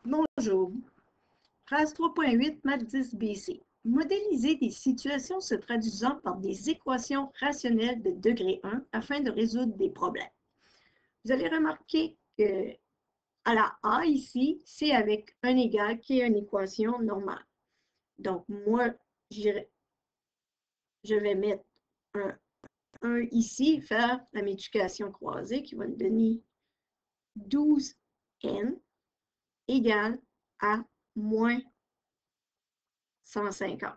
Bonjour. Phrase 3.8, maths 10 BC. Modéliser des situations se traduisant par des équations rationnelles de degré 1 afin de résoudre des problèmes. Vous allez remarquer que à la A ici, c'est avec un égal qui est une équation normale. Donc, moi, je vais mettre un 1 ici, faire la multiplication croisée qui va me donner 12n égale à moins 150.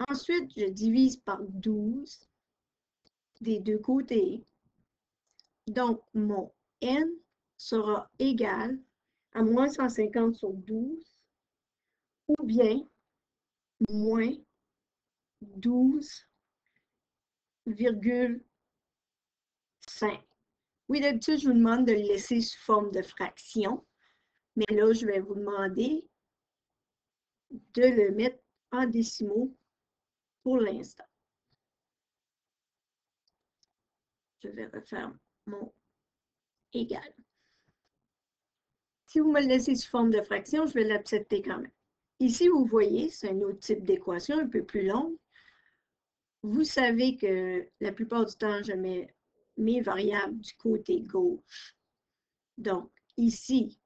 Ensuite, je divise par 12 des deux côtés. Donc, mon n sera égal à moins 150 sur 12 ou bien moins 12,5. Oui, d'habitude, je vous demande de le laisser sous forme de fraction, mais là, je vais vous demander de le mettre en décimaux pour l'instant. Je vais refaire mon égal. Si vous me le laissez sous forme de fraction, je vais l'accepter quand même. Ici, vous voyez, c'est un autre type d'équation un peu plus longue. Vous savez que la plupart du temps, je mets mes variables du côté gauche. Donc, ici,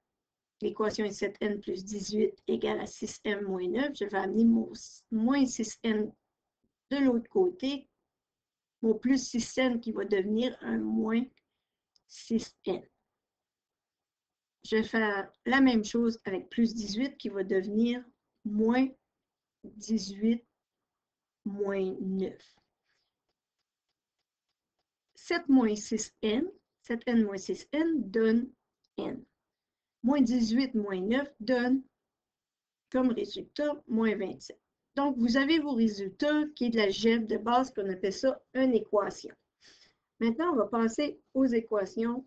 l'équation est 7n plus 18 égale à 6n moins 9. Je vais amener mon moins 6n de l'autre côté, mon plus 6n qui va devenir un moins 6n. Je vais faire la même chose avec plus 18 qui va devenir moins 18 moins 9. 7 moins 6n, 7n moins 6n donne n. Moins 18 moins 9 donne comme résultat moins 27. Donc, vous avez vos résultats qui est de l'algèbre de base, qu'on appelle ça une équation. Maintenant, on va passer aux équations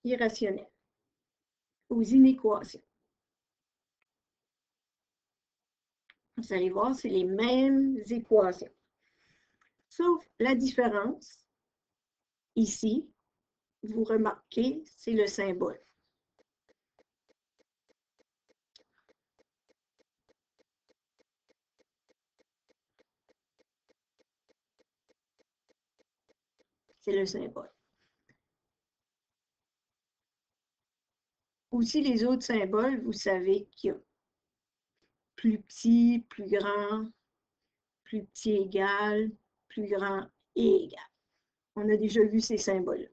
irrationnelles, aux inéquations. Vous allez voir, c'est les mêmes équations. Sauf la différence, ici, vous remarquez, c'est le symbole. C'est le symbole. Aussi, les autres symboles, vous savez qu'il y a plus petit, plus petit égal, plus grand et égal. On a déjà vu ces symboles-là.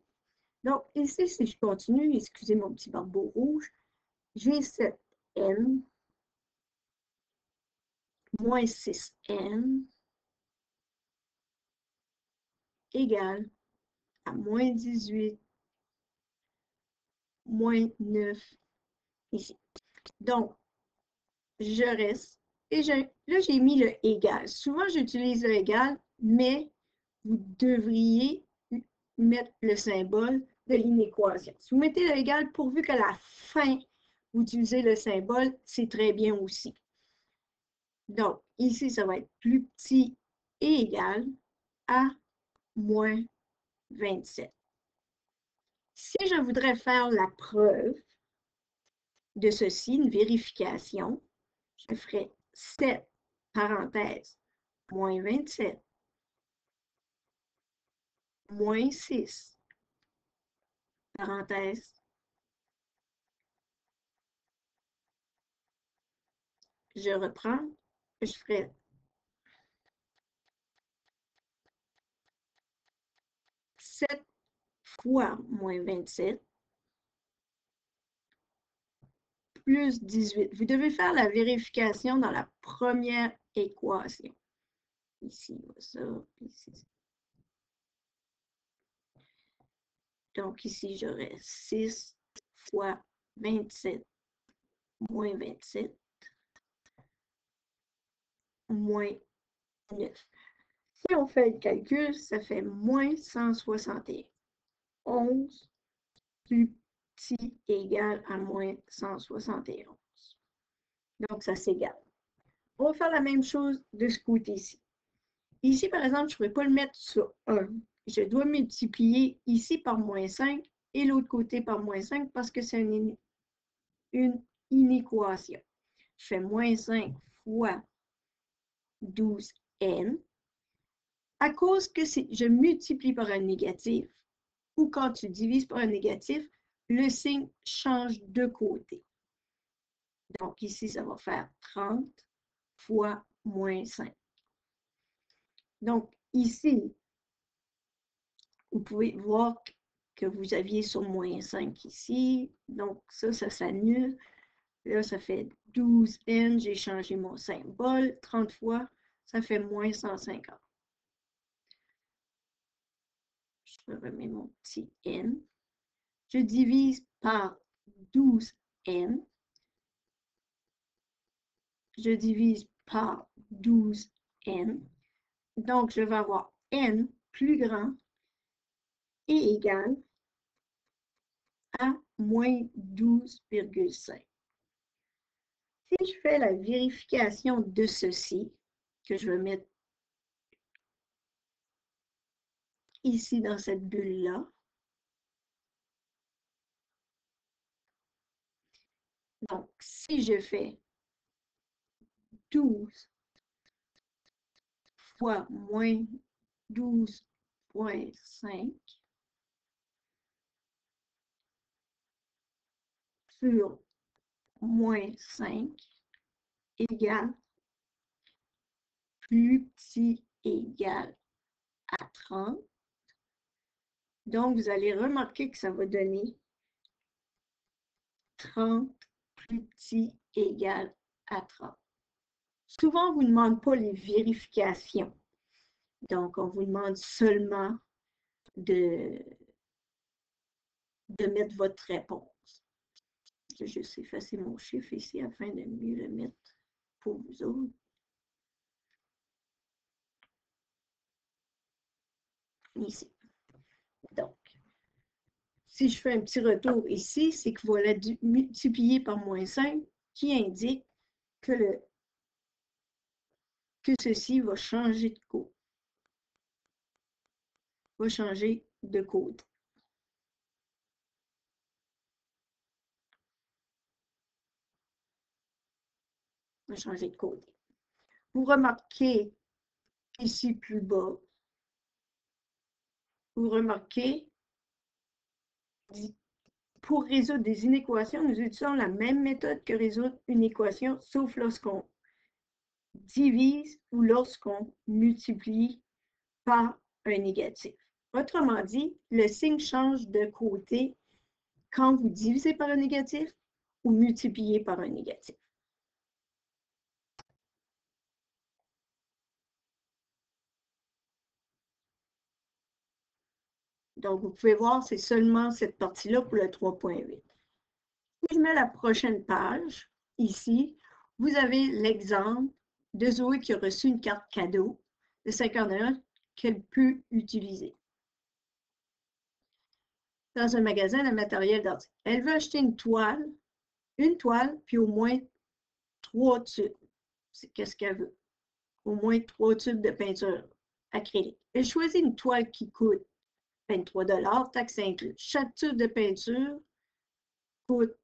Donc, ici, si je continue, excusez mon petit barbeau rouge, j'ai 7n moins 6n égale à moins 18 moins 9 ici. Donc, je reste. Et là, j'ai mis le égal. Souvent, j'utilise le égal, mais vous devriez mettre le symbole de l'inéquation. Si vous mettez le égal, pourvu qu'à la fin, vous utilisez le symbole, c'est très bien aussi. Donc, ici, ça va être plus petit et égal à moins 27. Si je voudrais faire la preuve de ceci, une vérification, je ferai 7, parenthèse, moins 27, moins 6, parenthèse, je reprends, je ferai 7 fois moins 27 plus 18. Vous devez faire la vérification dans la première équation. Ici, ça, ici. Donc, ici, j'aurai 6 fois 27 moins 27 moins 9. Si on fait le calcul, ça fait moins 161. 11 plus petit égal à moins 171. Donc, ça s'égale. On va faire la même chose de ce côté-ci. Ici, par exemple, je ne pourrais pas le mettre sur 1. Je dois multiplier ici par moins 5 et l'autre côté par moins 5 parce que c'est une inéquation. Je fais moins 5 fois 12n. À cause que je multiplie par un négatif, ou quand tu divises par un négatif, le signe change de côté. Donc ici, ça va faire 30 fois moins 5. Donc ici, vous pouvez voir que vous aviez sur moins 5 ici. Donc ça s'annule. Là, ça fait 12n. J'ai changé mon symbole. 30 fois, ça fait moins 150. Je remets mon petit n. Je divise par 12n. Je divise par 12n. Donc, je vais avoir n plus grand et égal à moins 12,5. Si je fais la vérification de ceci, que je vais mettre ici dans cette bulle-là, donc si je fais 12 fois moins 12,5 sur moins 5 égale plus petit égal à 30. Donc, vous allez remarquer que ça va donner 30 plus petit égal à 30. Souvent, on ne vous demande pas les vérifications. Donc, on vous demande seulement de mettre votre réponse. Je vais juste effacer mon chiffre ici afin de mieux le mettre pour vous autres. Ici. Donc, si je fais un petit retour ici, c'est que voilà multiplié par moins 5 qui indique que ceci va changer de côté. Va changer de côté. Va changer de côté. Vous remarquez ici plus bas, vous remarquez, pour résoudre des inéquations, nous utilisons la même méthode que résoudre une équation, sauf lorsqu'on divise ou lorsqu'on multiplie par un négatif. Autrement dit, le signe change de côté quand vous divisez par un négatif ou multipliez par un négatif. Donc, vous pouvez voir, c'est seulement cette partie-là pour le 3.8. Si je mets la prochaine page, ici, vous avez l'exemple de Zoé qui a reçu une carte cadeau de 51 qu'elle peut utiliser dans un magasin de matériel d'article. Elle veut acheter une toile, puis au moins 3 tubes. C'est qu'est-ce qu'elle veut? Au moins 3 tubes de peinture acrylique. Elle choisit une toile qui coûte 23 $, taxes incluses. Chaque tube de peinture coûte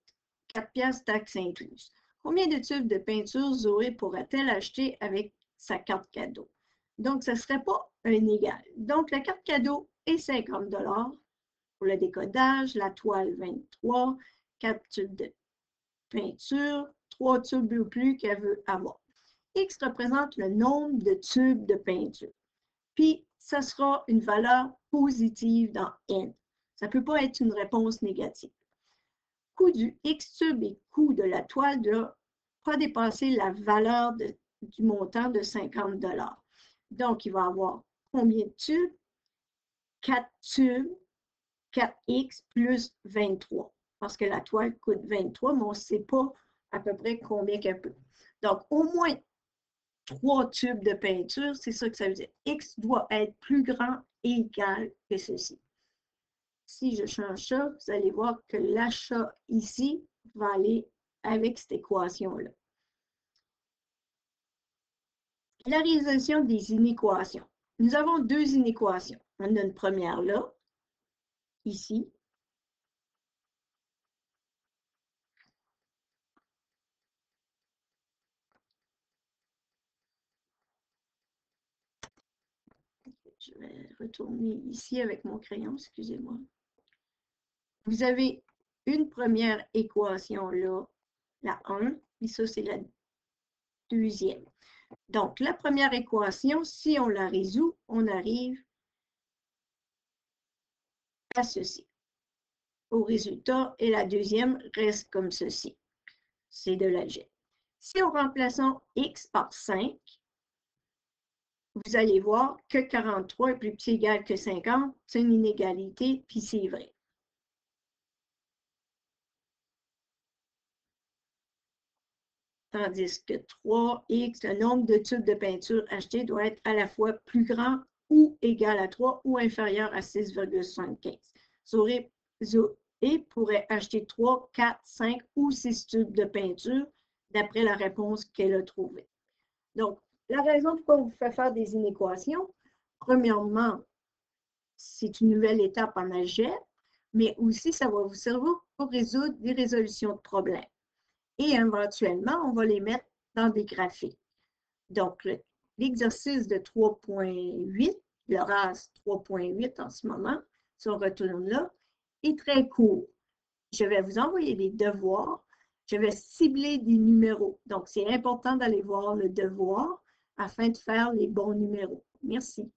4 $, taxes incluses. Combien de tubes de peinture Zoé pourra-t-elle acheter avec sa carte cadeau? Donc, ce ne serait pas un égal. Donc, la carte cadeau est 50 $ pour le décodage, la toile 23, 4 tubes de peinture, 3 tubes ou plus qu'elle veut avoir. X représente le nombre de tubes de peinture. Puis, ça sera une valeur positive dans N. Ça ne peut pas être une réponse négative. Coût du X tube et coût de la toile ne doit pas dépasser la valeur du montant de 50 $. Donc, il va y avoir combien de tubes? 4 tubes, 4x plus 23. Parce que la toile coûte 23, mais on ne sait pas à peu près combien qu'elle peut. Donc, au moins 3 tubes de peinture, c'est ça que ça veut dire. X doit être plus grand et égal que ceci. Si je change ça, vous allez voir que l'achat ici va aller avec cette équation-là. La résolution des inéquations. Nous avons deux inéquations. On a une première là, ici, vais retourner ici avec mon crayon, excusez-moi. Vous avez une première équation là, la 1, et ça c'est la deuxième. Donc, la première équation, si on la résout, on arrive à ceci, au résultat, et la deuxième reste comme ceci. C'est de l'algèbre. Si on remplace x par 5, vous allez voir que 43 est plus petit ou égal que 50, c'est une inégalité, puis c'est vrai. Tandis que 3x, le nombre de tubes de peinture achetés doit être à la fois plus grand ou égal à 3 ou inférieur à 6,75. Zoé pourrait acheter 3, 4, 5 ou 6 tubes de peinture d'après la réponse qu'elle a trouvée. Donc, la raison pourquoi on vous fait faire des inéquations, premièrement, c'est une nouvelle étape en algèbre, mais aussi ça va vous servir pour résoudre des résolutions de problèmes. Et éventuellement, on va les mettre dans des graphiques. Donc, l'exercice de 3.8, le RAS 3.8 en ce moment, si on retourne là, est très court. Je vais vous envoyer des devoirs. Je vais cibler des numéros. Donc, c'est important d'aller voir le devoir afin de faire les bons numéros. Merci.